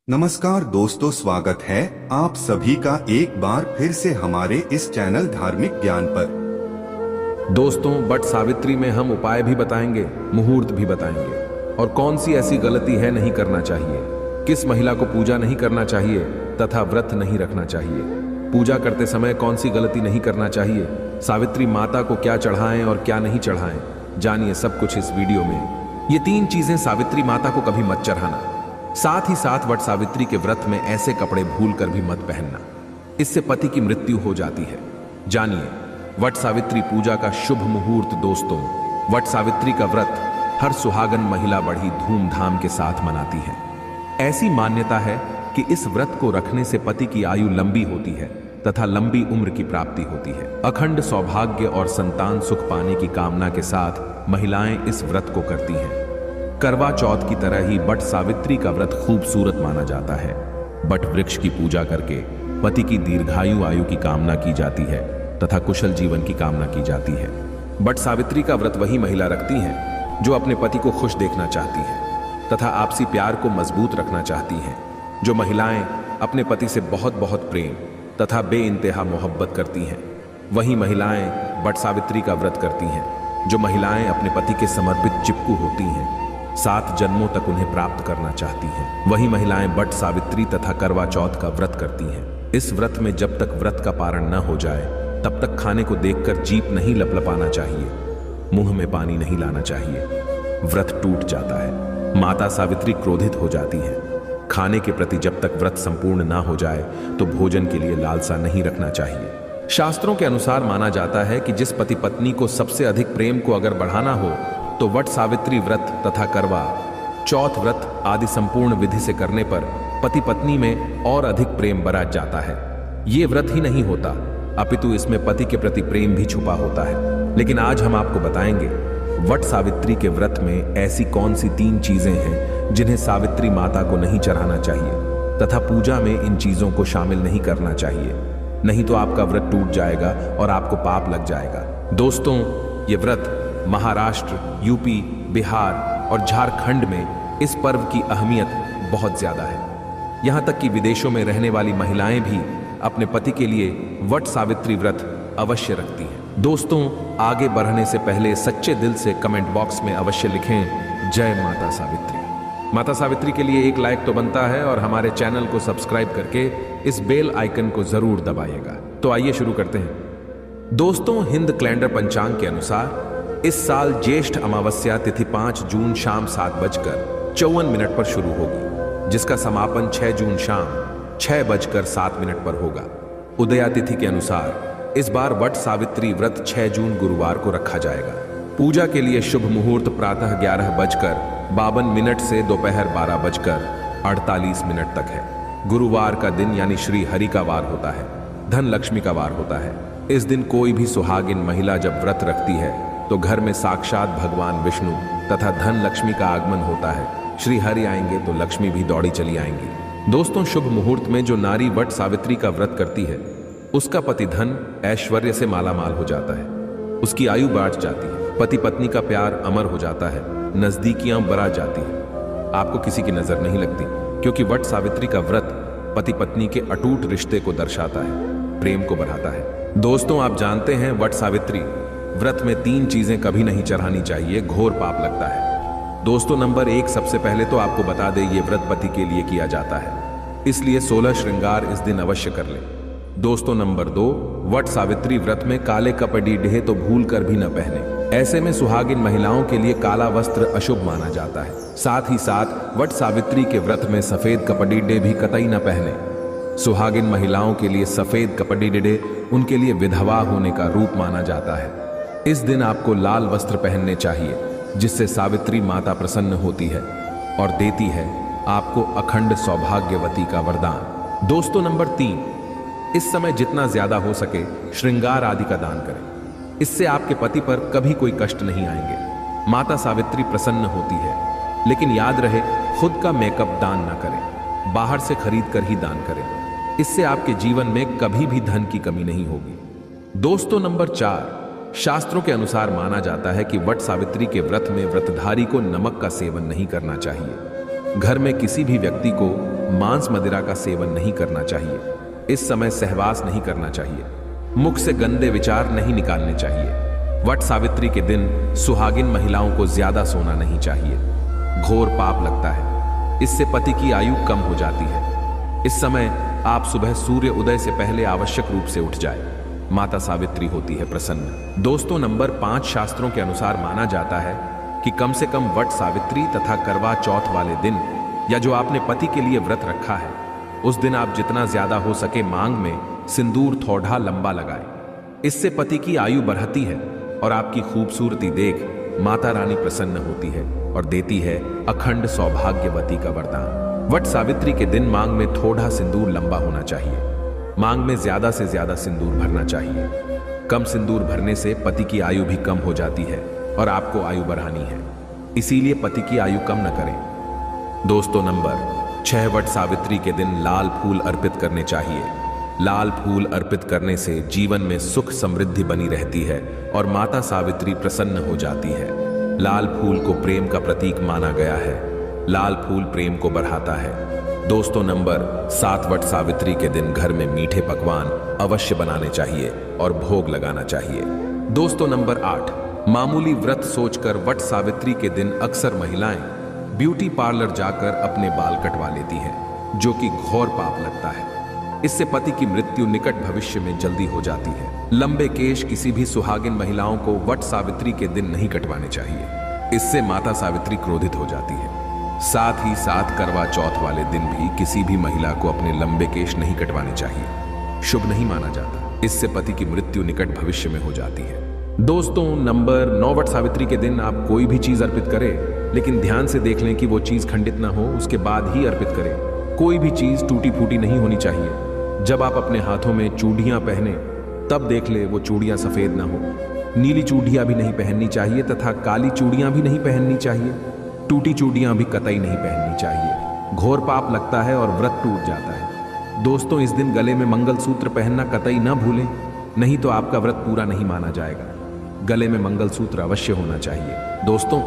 नमस्कार दोस्तों, स्वागत है आप सभी का एक बार फिर से हमारे इस चैनल धार्मिक ज्ञान पर। दोस्तों, वट सावित्री में हम उपाय भी बताएंगे, मुहूर्त भी बताएंगे और कौन सी ऐसी गलती है नहीं करना चाहिए, किस महिला को पूजा नहीं करना चाहिए तथा व्रत नहीं रखना चाहिए, पूजा करते समय कौन सी गलती नहीं करना चाहिए, सावित्री माता को क्या चढ़ाएं और क्या नहीं चढ़ाएं, जानिए सब कुछ इस वीडियो में। ये 3 चीजें सावित्री माता को कभी मत चढ़ाना। साथ ही साथ वट सावित्री के व्रत में ऐसे कपड़े भूल कर भी मत पहनना, इससे पति की मृत्यु हो जाती है। जानिए वट सावित्री पूजा का शुभ मुहूर्त। दोस्तों, वट सावित्री का व्रत हर सुहागन महिला बड़ी धूमधाम के साथ मनाती है। ऐसी मान्यता है कि इस व्रत को रखने से पति की आयु लंबी होती है तथा लंबी उम्र की प्राप्ति होती है। अखंड सौभाग्य और संतान सुख पाने की कामना के साथ महिलाएं इस व्रत को करती हैं। करवा चौथ की तरह ही वट सावित्री का व्रत खूबसूरत माना जाता है। वट वृक्ष की पूजा करके पति की दीर्घायु आयु की कामना की जाती है तथा कुशल जीवन की कामना की जाती है। वट सावित्री का व्रत वही महिला रखती हैं जो अपने पति को खुश देखना चाहती है तथा आपसी प्यार को मजबूत रखना चाहती हैं। जो महिलाएं अपने पति से बहुत बहुत प्रेम तथा बेइंतहा मोहब्बत करती हैं, वही महिलाएं वट सावित्री का व्रत करती हैं। जो महिलाएं अपने पति के समर्पित चिपकू होती हैं, 7 जन्मों तक उन्हें प्राप्त करना चाहती हैं, वही महिलाएं वट सावित्री तथा करवा चौथ का व्रत करती हैं। इस व्रत में जब तक व्रत का पारण न हो जाए तब तक खाने को देखकर जीभ नहीं लपलपाना चाहिए, मुंह में पानी नहीं लाना चाहिए। व्रत टूट जाता है, माता सावित्री क्रोधित हो जाती है। खाने के प्रति जब तक व्रत संपूर्ण ना हो जाए तो भोजन के लिए लालसा नहीं रखना चाहिए। शास्त्रों के अनुसार माना जाता है कि जिस पति पत्नी को सबसे अधिक प्रेम को अगर बढ़ाना हो तो वट सावित्री व्रत तथा करवा चौथ व्रत आदि संपूर्ण विधि से करने पर पति पत्नी में और अधिक प्रेम बरत जाता है। ये व्रत ही नहीं होता, अपितु इसमें पति के प्रति प्रेम भी छुपा होता है। लेकिन आज हम आपको बताएंगे वट सावित्री के व्रत में ऐसी कौन सी 3 चीजें हैं जिन्हें सावित्री माता को नहीं चढ़ाना चाहिए तथा पूजा में इन चीजों को शामिल नहीं करना चाहिए, नहीं तो आपका व्रत टूट जाएगा और आपको पाप लग जाएगा। दोस्तों, ये व्रत महाराष्ट्र, यूपी, बिहार और झारखंड में इस पर्व की अहमियत बहुत ज्यादा है। यहां तक कि विदेशों में रहने वाली महिलाएं भी अपने पति के लिए वट सावित्री व्रत अवश्य रखती हैं। दोस्तों, आगे बढ़ने से पहले सच्चे दिल से कमेंट बॉक्स में अवश्य लिखें जय माता सावित्री। माता सावित्री के लिए एक लाइक तो बनता है और हमारे चैनल को सब्सक्राइब करके इस बेल आइकन को जरूर दबाइएगा। तो आइए शुरू करते हैं। दोस्तों, हिंद कैलेंडर पंचांग के अनुसार इस साल ज्येष्ठ अमावस्या तिथि 5 जून शाम 7:54 पर शुरू होगी, जिसका समापन 6 जून शाम 6:07 पर होगा। उदया तिथि के अनुसार इस बार वट सावित्री व्रत 6 जून गुरुवार को रखा जाएगा। पूजा के लिए शुभ मुहूर्त प्रातः 11:52 से दोपहर 12:48 तक है। गुरुवार का दिन यानी श्री हरि का वार होता है, धन लक्ष्मी का वार होता है। इस दिन कोई भी सुहागिन महिला जब व्रत रखती है तो घर में साक्षात भगवान विष्णु तथा धन लक्ष्मी का आगमन होता है। श्री हरि आएंगे तो लक्ष्मी भी दौड़ी चली आएंगी। दोस्तों, शुभ मुहूर्त में जो नारी वट सावित्री का व्रत करती है उसका पति धन ऐश्वर्य से मालामाल हो जाता है, उसकी आयु बढ़ जाती है, पति पत्नी का प्यार अमर हो जाता है, नजदीकियां बढ़ जाती है, आपको किसी की नजर नहीं लगती, क्योंकि वट सावित्री का व्रत पति पत्नी के अटूट रिश्ते को दर्शाता है, प्रेम को बढ़ाता है। दोस्तों, आप जानते हैं वट सावित्री व्रत में 3 चीजें कभी नहीं चढ़ानी चाहिए, घोर पाप लगता है। दोस्तों, नंबर 1, सबसे पहले तो आपको बता दें ये व्रत पति के लिए किया जाता है, इसलिए 16 श्रृंगार इस दिन अवश्य कर ले। दोस्तों, नंबर 2, वट सावित्री व्रत में काले कपड़े ढे तो भूल कर भी न पहने। ऐसे में सुहागिन महिलाओं के लिए काला वस्त्र अशुभ माना जाता है। साथ ही साथ वट सावित्री के व्रत में सफेद कपड़े भी कतई न पहने। सुहागिन महिलाओं के लिए सफेद कपड़े उनके लिए विधवा होने का रूप माना जाता है। इस दिन आपको लाल वस्त्र पहनने चाहिए, जिससे सावित्री माता प्रसन्न होती है और देती है आपको अखंड सौभाग्यवती का वरदान। दोस्तों, नंबर 3, इस समय जितना ज्यादा हो सके श्रृंगार आदि का दान करें, इससे आपके पति पर कभी कोई कष्ट नहीं आएंगे। माता सावित्री प्रसन्न होती है, लेकिन याद रहे खुद का मेकअप दान ना करें, बाहर से खरीद कर ही दान करें, इससे आपके जीवन में कभी भी धन की कमी नहीं होगी। दोस्तों, नंबर 4, शास्त्रों के अनुसार माना जाता है कि वट सावित्री के व्रत में व्रतधारी को नमक का सेवन नहीं करना चाहिए। घर में किसी भी व्यक्ति को मांस मदिरा का सेवन नहीं करना चाहिए। इस समय सहवास नहीं करना चाहिए। मुख से गंदे विचार नहीं निकालने चाहिए। वट सावित्री के दिन सुहागिन महिलाओं को ज्यादा सोना नहीं चाहिए। घोर पाप लगता है, इससे पति की आयु कम हो जाती है। इस समय आप सुबह सूर्य उदय से पहले आवश्यक रूप से उठ जाए। माता सावित्री होती है प्रसन्न। दोस्तों, नंबर 5 शास्त्रों के अनुसार माना जाता है कि कम से कम वट सावित्री तथा करवा चौथ वाले दिन या जो आपने पति के लिए व्रत रखा है उस दिन आप जितना ज्यादा हो सके मांग में सिंदूर थोड़ा लंबा लगाएं। इससे पति की आयु बढ़ती है और आपकी खूबसूरती देख माता रानी प्रसन्न होती है और देती है अखंड सौभाग्यवती का वरदान। वट सावित्री के दिन मांग में थोड़ा सिंदूर लंबा होना चाहिए। मांग में ज्यादा से ज्यादा सिंदूर भरना चाहिए। कम सिंदूर भरने से पति की आयु भी कम हो जाती है और आपको आयु बढ़ानी है, इसीलिए पति की आयु कम न करें। दोस्तों, नंबर 6 वट सावित्री के दिन लाल फूल अर्पित करने चाहिए। लाल फूल अर्पित करने से जीवन में सुख समृद्धि बनी रहती है और माता सावित्री प्रसन्न हो जाती है। लाल फूल को प्रेम का प्रतीक माना गया है। लाल फूल प्रेम को बढ़ाता है। दोस्तों, नंबर 7 वट सावित्री के दिन घर में मीठे पकवान अवश्य बनाने चाहिए और भोग लगाना चाहिए। दोस्तों, नंबर 8 मामूली व्रत सोचकर वट सावित्री के दिन अक्सर महिलाएं ब्यूटी पार्लर जाकर अपने बाल कटवा लेती हैं, जो कि घोर पाप लगता है। इससे पति की मृत्यु निकट भविष्य में जल्दी हो जाती है। लंबे केश किसी भी सुहागिन महिलाओं को वट सावित्री के दिन नहीं कटवाने चाहिए। इससे माता सावित्री क्रोधित हो जाती है। साथ ही साथ करवा चौथ वाले दिन भी किसी भी महिला को अपने लंबे केश नहीं कटवाने चाहिए। शुभ नहीं माना जाता। इससे पति की मृत्यु निकट भविष्य में हो जाती है। दोस्तों, नंबर 9 वट सावित्री के दिन आप कोई भी चीज अर्पित करें, लेकिन ध्यान से देख लें कि वो चीज खंडित ना हो, उसके बाद ही अर्पित करें। कोई भी चीज टूटी फूटी नहीं होनी चाहिए। जब आप अपने हाथों में चूड़ियां पहने तब देख ले वो चूड़ियां सफेद ना हो। नीली चूड़ियां भी नहीं पहननी चाहिए तथा काली चूड़ियां भी नहीं पहननी चाहिए। टूटी चूड़ियां भी कतई नहीं पहननी चाहिए। घोर पाप लगता है और व्रत टूट जाता है। दोस्तों, इस दिन गले में मंगलसूत्र पहनना कतई ना भूलें, नहीं तो आपका व्रत पूरा नहीं माना जाएगा। गले में मंगलसूत्र अवश्य होना चाहिए। दोस्तों,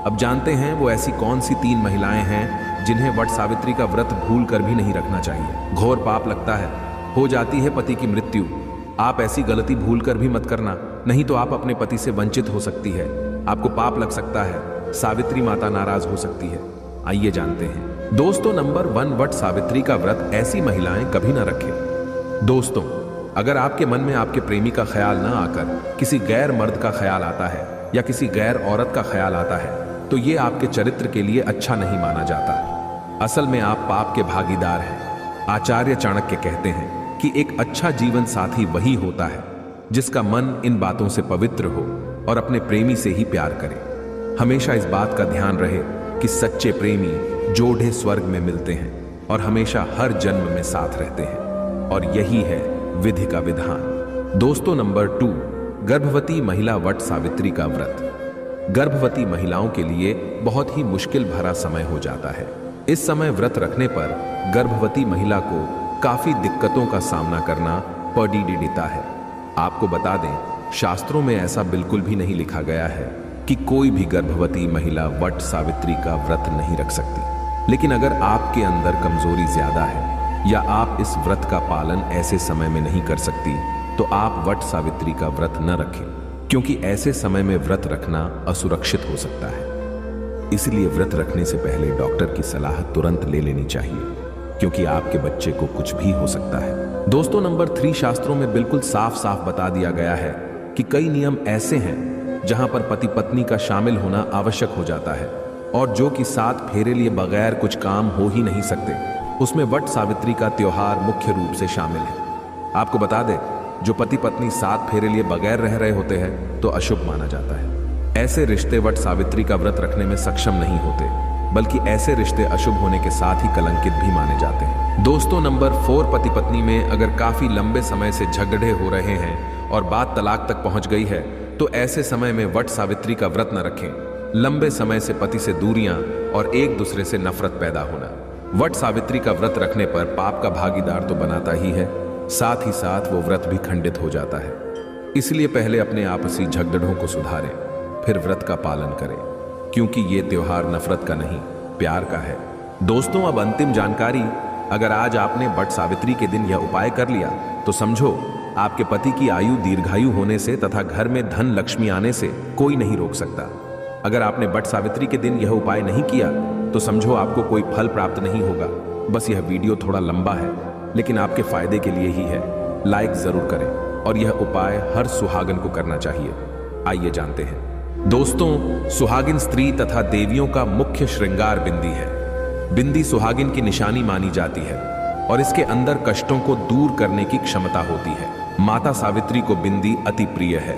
अब जानते हैं वो ऐसी कौन सी 3 महिलाएं हैं जिन्हें वट सावित्री का व्रत भूल कर भी नहीं रखना चाहिए। घोर पाप लगता है, हो जाती है पति की मृत्यु। आप ऐसी गलती भूल कर भी मत करना, नहीं तो आप अपने पति से वंचित हो सकती है। आपको पाप लग सकता है। सावित्री माता नाराज हो सकती है। आइए जानते हैं। दोस्तों, नंबर 1 वट सावित्री का व्रत ऐसी महिलाएं कभी ना रखें। दोस्तों, अगर आपके मन में आपके प्रेमी का ख्याल ना आकर किसी गैर मर्द का ख्याल आता है या किसी गैर औरत का ख्याल आता है तो ये आपके चरित्र के लिए अच्छा नहीं माना जाता। असल में आप पाप के भागीदार हैं। आचार्य चाणक्य कहते हैं कि एक अच्छा जीवन साथी वही होता है जिसका मन इन बातों से पवित्र हो और अपने प्रेमी से ही प्यार करे। हमेशा इस बात का ध्यान रहे कि सच्चे प्रेमी जोड़े स्वर्ग में मिलते हैं और हमेशा हर जन्म में साथ रहते हैं, और यही है विधि का विधान। दोस्तों, नंबर 2 गर्भवती महिला वट सावित्री का व्रत। गर्भवती महिलाओं के लिए बहुत ही मुश्किल भरा समय हो जाता है। इस समय व्रत रखने पर गर्भवती महिला को काफी दिक्कतों का सामना करना पड़ता है। आपको बता दें, शास्त्रों में ऐसा बिल्कुल भी नहीं लिखा गया है कि कोई भी गर्भवती महिला वट सावित्री का व्रत नहीं रख सकती। लेकिन अगर आपके अंदर कमजोरी ज्यादा है या आप इस व्रत का पालन ऐसे समय में नहीं कर सकती तो आप वट सावित्री का व्रत न रखें, क्योंकि ऐसे समय में व्रत रखना असुरक्षित हो सकता है। इसलिए व्रत रखने से पहले डॉक्टर की सलाह तुरंत ले लेनी चाहिए, क्योंकि आपके बच्चे को कुछ भी हो सकता है। दोस्तों, नंबर 3 शास्त्रों में बिल्कुल साफ साफ बता दिया गया है कि कई नियम ऐसे हैं जहां पर पति पत्नी का शामिल होना आवश्यक हो जाता है और जो कि 7 फेरे लिए बगैर कुछ काम हो ही नहीं सकते। उसमें वट सावित्री का त्योहार मुख्य रूप से शामिल है। आपको बता दें, जो पति पत्नी 7 फेरे लिए बगैर रह रहे होते हैं तो अशुभ माना जाता है। ऐसे रिश्ते वट सावित्री का व्रत रखने में सक्षम नहीं होते, बल्कि ऐसे रिश्ते अशुभ होने के साथ ही कलंकित भी माने जाते हैं। दोस्तों, नंबर 4 पति पत्नी में अगर काफी लंबे समय से झगड़े हो रहे हैं और बात तलाक तक पहुंच गई है तो ऐसे समय में वट सावित्री का व्रत न रखें। लंबे समय से पति से दूरियां और एक दूसरे से नफरत पैदा होना। वट सावित्री का व्रत रखने पर पाप का भागीदार तो बनाता ही है, साथ ही साथ वो व्रत भी खंडित हो जाता है। इसलिए पहले अपने आपसी झगड़ों को सुधारें, फिर व्रत का पालन करें, क्योंकि ये त्योहार नफरत का नहीं, प्यार का है। दोस्तों, अब अंतिम जानकारी अगर आज आपने बट सावित्री के दिन यह उपाय कर लिया तो समझो आपके पति की आयु दीर्घायु होने से तथा घर में धन लक्ष्मी आने से कोई नहीं रोक सकता। अगर आपने बट सावित्री के दिन यह उपाय नहीं किया तो समझो आपको कोई फल प्राप्त नहीं होगा। बस यह वीडियो थोड़ा लंबा है लेकिन आपके फायदे के लिए ही है। लाइक जरूर करें और यह उपाय हर सुहागन को करना चाहिए। आइए जानते हैं। दोस्तों, सुहागिन स्त्री तथा देवियों का मुख्य श्रृंगार बिंदी है। बिंदी सुहागिन की निशानी मानी जाती है और इसके अंदर कष्टों को दूर करने की क्षमता होती है। माता सावित्री को बिंदी अति प्रिय है।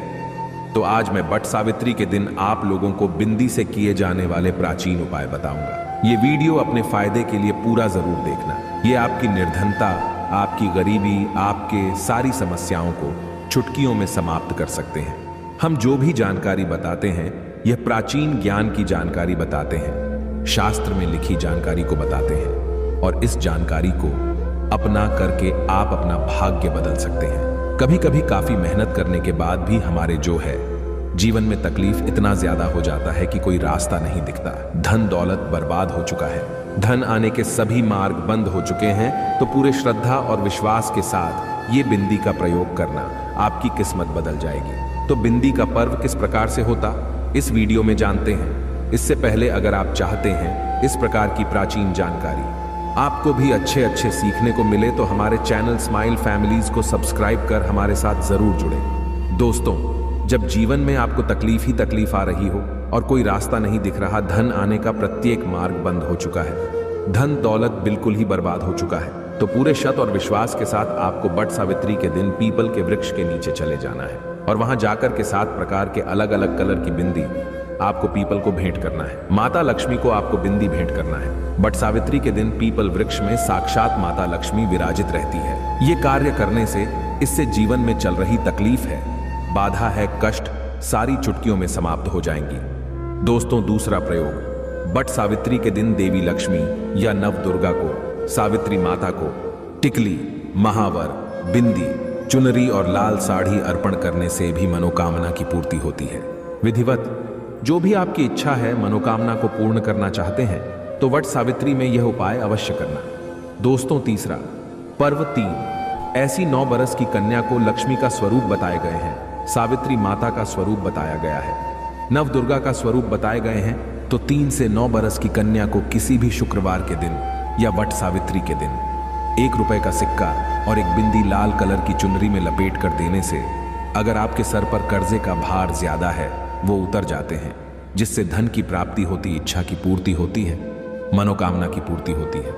तो आज मैं बट सावित्री के दिन आप लोगों को बिंदी से किए जाने वाले प्राचीन उपाय बताऊंगा। ये वीडियो अपने फायदे के लिए पूरा जरूर देखना। ये आपकी निर्धनता, आपकी गरीबी, आपके सारी समस्याओं को चुटकियों में समाप्त कर सकते हैं। हम जो भी जानकारी बताते हैं यह प्राचीन ज्ञान की जानकारी बताते हैं, शास्त्र में लिखी जानकारी को बताते हैं और इस जानकारी को अपना करके आप अपना भाग्य बदल सकते हैं। कभी कभी काफी मेहनत करने के बाद भी हमारे जो है जीवन में तकलीफ इतना ज्यादा हो जाता है कि कोई रास्ता नहीं दिखता। धन दौलत बर्बाद हो चुका है, धन आने के सभी मार्ग बंद हो चुके हैं। तो पूरे श्रद्धा और विश्वास के साथ ये बिंदी का प्रयोग करना, आपकी किस्मत बदल जाएगी। तो बिंदी का पर्व किस प्रकार से होता इस वीडियो में जानते हैं। इससे पहले अगर आप चाहते हैं इस प्रकार की प्राचीन जानकारी आपको भी अच्छे सीखने को मिले तो हमारे चैनल स्माइल फैमिलीज को सब्सक्राइब कर हमारे साथ जरूर जुड़े। दोस्तों, जब जीवन में आपको तकलीफ ही तकलीफ आ रही हो और कोई रास्ता नहीं दिख रहा, धन आने का प्रत्येक मार्ग बंद हो चुका है, धन दौलत बिल्कुल ही बर्बाद हो चुका है, तो पूरे शत और विश्वास के साथ आपको बट सावित्री के दिन पीपल के वृक्ष के नीचे चले जाना है और वहां जाकर के 7 प्रकार के अलग अलग कलर की बिंदी आपको पीपल को भेंट करना है। माता लक्ष्मी को आपको बिंदी भेंट करना है। बट सावित्री के दिन पीपल वृक्ष में साक्षात माता लक्ष्मी विराजित रहती है। ये कार्य करने से इससे जीवन में चल रही तकलीफ है, बाधा है, कष्ट सारी चुटकियों में समाप्त हो जाएंगी। दोस्तों, दूसरा प्रयोग, बट सावित्री के दिन देवी लक्ष्मी या नव दुर्गा को, सावित्री माता को टिकली, महावर, बिंदी, चुनरी और लाल साड़ी अर्पण करने से भी मनोकामना की पूर्ति होती है। विधिवत जो भी आपकी इच्छा है, मनोकामना को पूर्ण करना चाहते हैं तो वट सावित्री में यह उपाय अवश्य करना। दोस्तों, तीसरा पर्व 3, ऐसी 9 बरस की कन्या को लक्ष्मी का स्वरूप बताए गए हैं, सावित्री माता का स्वरूप बताया गया है, नव दुर्गा का स्वरूप बताए गए हैं। तो 3 से 9 बरस की कन्या को किसी भी शुक्रवार के दिन या वट सावित्री के दिन 1 रुपए का सिक्का और एक बिंदी लाल कलर की चुनरी में लपेट कर देने से अगर आपके सर पर कर्जे का भार ज्यादा है वो उतर जाते हैं, जिससे धन की प्राप्ति होती, इच्छा की पूर्ति होती है, मनोकामना की पूर्ति होती है।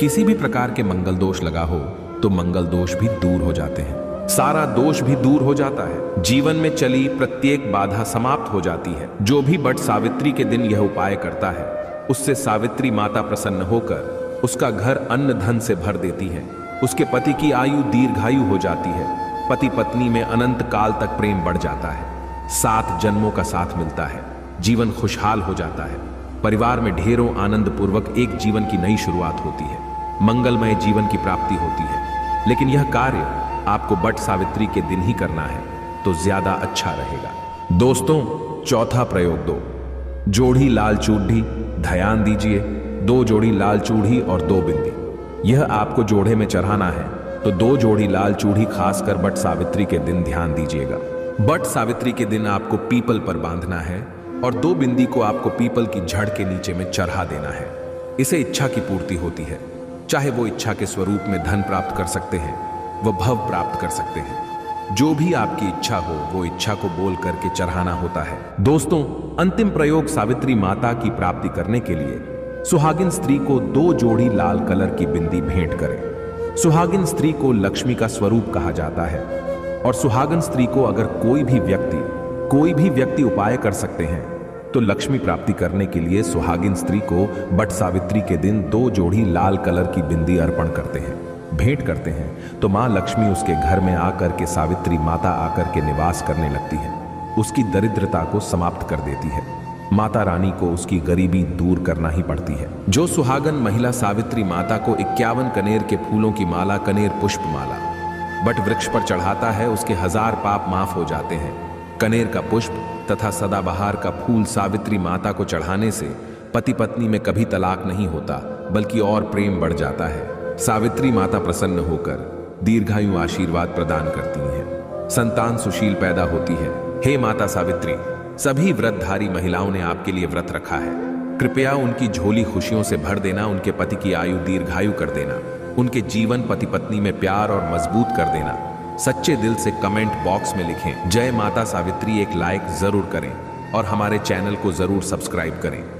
किसी भी प्रकार के मंगल दोष लगा हो तो मंगल दोष भी दूर हो जाते हैं, सारा दोष भी दूर हो जाता है, जीवन में चली प्रत्येक बाधा समाप्त हो जाती है। जो भी बट सावित्री के दिन यह उपाय करता है उससे सावित्री माता प्रसन्न होकर उसका घर अन्न धन से भर देती है, उसके पति की आयु दीर्घायु हो जाती है, पति पत्नी में अनंत काल तक प्रेम बढ़ जाता है, 7 जन्मों का साथ मिलता है, जीवन खुशहाल हो जाता है, परिवार में ढेरों आनंद पूर्वक एक जीवन की नई शुरुआत होती है, मंगलमय जीवन की प्राप्ति होती है। लेकिन यह कार्य आपको बट सावित्री के दिन ही करना है तो ज्यादा अच्छा रहेगा। दोस्तों, चौथा प्रयोग 2, जोड़ी लाल चूड़ी। ध्यान दीजिए, 2 जोड़ी लाल चूड़ी और 2 बिंदी, यह आपको जोड़े में चढ़ाना है। तो 2 जोड़ी लाल चूड़ी खासकर बट सावित्री के दिन ध्यान दीजिएगा। बट सावित्री के दिन आपको पीपल पर बांधना है और 2 बिंदी को आपको पीपल की जड़ के नीचे में चढ़ा देना है। इसे इच्छा की पूर्ति होती है, चाहे वो इच्छा के स्वरूप में धन प्राप्त कर सकते हैं, वह भव प्राप्त कर सकते हैं। जो भी आपकी इच्छा हो वो इच्छा को बोल करके चढ़ाना होता है। दोस्तों, अंतिम प्रयोग सावित्री माता की प्राप्ति करने के लिए सुहागिन स्त्री को 2 जोड़ी लाल कलर की बिंदी भेंट करें। सुहागिन स्त्री को लक्ष्मी का स्वरूप कहा जाता है और सुहागिन स्त्री को अगर कोई भी व्यक्ति उपाय कर सकते हैं तो लक्ष्मी प्राप्ति करने के लिए सुहागिन स्त्री को बट सावित्री के दिन 2 जोड़ी लाल कलर की बिंदी अर्पण करते हैं, भेंट करते हैं, तो मां लक्ष्मी उसके घर में आकर के, सावित्री माता आकर के निवास करने लगती है, उसकी दरिद्रता को समाप्त कर देती है। माता रानी को उसकी गरीबी दूर करना ही पड़ती है। जो सुहागन महिला सावित्री माता को 51 कनेर के फूलों की माला, कनेर पुष्प माला बट वृक्ष पर चढ़ाता है, उसके 1000 पाप माफ हो जाते हैं। कनेर का पुष्प तथा सदाबहार का फूल सावित्री माता को चढ़ाने से पति पत्नी में कभी तलाक नहीं होता, बल्कि और प्रेम बढ़ जाता है। सावित्री माता प्रसन्न होकर दीर्घायु आशीर्वाद प्रदान करती हैं। संतान सुशील पैदा होती है। हे माता सावित्री, सभी व्रतधारी महिलाओं ने आपके लिए व्रत रखा है। कृपया उनकी झोली खुशियों से भर देना, उनके पति की आयु दीर्घायु कर देना, उनके जीवन पति पत्नी में प्यार और मजबूत कर देना। सच्चे दिल से कमेंट बॉक्स में लिखें जय माता सावित्री, एक लाइक जरूर करें और हमारे चैनल को जरूर सब्सक्राइब करें।